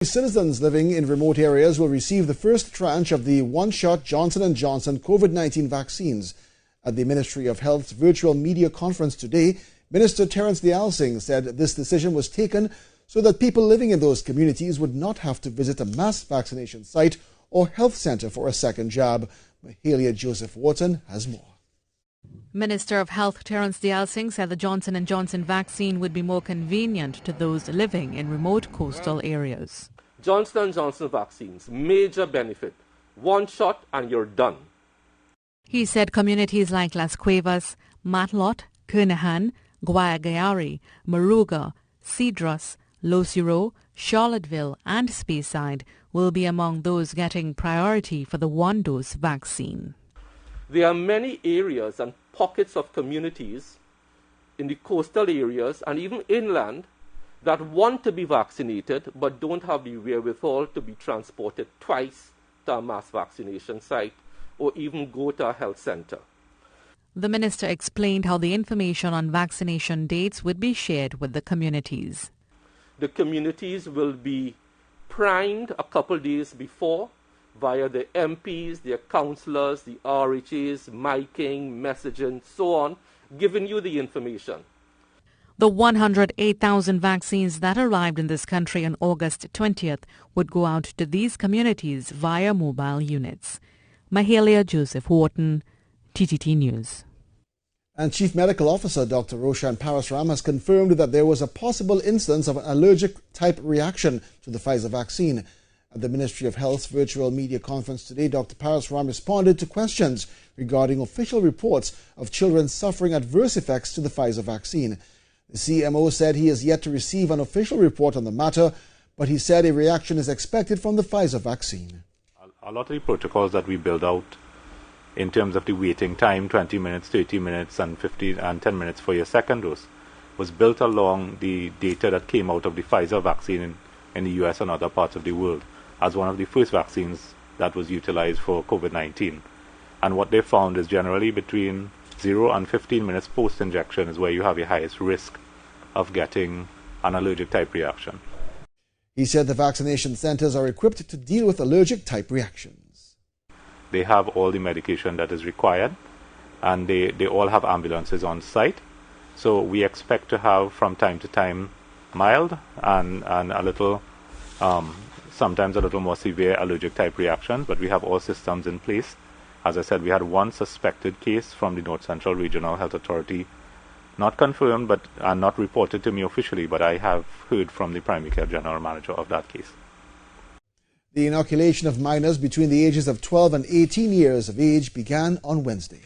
Citizens living in remote areas will receive the first tranche of the one-shot Johnson & Johnson COVID-19 vaccines. At the Ministry of Health's virtual media conference today, Minister Terrence Deyalsingh said this decision was taken so that people living in those communities would not have to visit a mass vaccination site or health centre for a second jab. Mahalia Joseph-Wharton has more. Minister of Health Terrence Deyalsingh said the Johnson & Johnson vaccine would be more convenient to those living in remote coastal areas. Johnson & Johnson vaccines, major benefit. One shot and you're done. He said communities like Las Cuevas, Matlot, Kernahan, Guayagayari, Moruga, Cedros, Losiro, Charlottesville and Speyside will be among those getting priority for the one-dose vaccine. There are many areas and pockets of communities in the coastal areas and even inland that want to be vaccinated but don't have the wherewithal to be transported twice to a mass vaccination site or even go to a health centre. The minister explained how the information on vaccination dates would be shared with the communities. The communities will be primed a couple days before via the MPs, their councillors, the RHAs, miking, messaging, so on, giving you the information. The 108,000 vaccines that arrived in this country on August 20th would go out to these communities via mobile units. Mahalia Joseph-Wharton, TTT News. And Chief Medical Officer Dr. Roshan Parasram has confirmed that there was a possible instance of an allergic-type reaction to the Pfizer vaccine. At the Ministry of Health's virtual media conference today, Dr. Parasram responded to questions regarding official reports of children suffering adverse effects to the Pfizer vaccine. The CMO said he has yet to receive an official report on the matter, but he said a reaction is expected from the Pfizer vaccine. A lot of the protocols that we build out in terms of the waiting time, 20 minutes, 30 minutes, and 15 and 10 minutes for your second dose, was built along the data that came out of the Pfizer vaccine in the US and other parts of the world as one of the first vaccines that was utilized for COVID-19. And what they found is generally between 0 and 15 minutes post-injection is where you have the highest risk of getting an allergic type reaction. He said the vaccination centers are equipped to deal with allergic type reactions. They have all the medication that is required, and they all have ambulances on site. So we expect to have from time to time mild and a little sometimes a little more severe allergic type reactions, but we have all systems in place. As I said, we had one suspected case from the North Central Regional Health Authority, not confirmed and not reported to me officially, but I have heard from the Primary Care General Manager of that case. The inoculation of minors between the ages of 12 and 18 years of age began on Wednesday.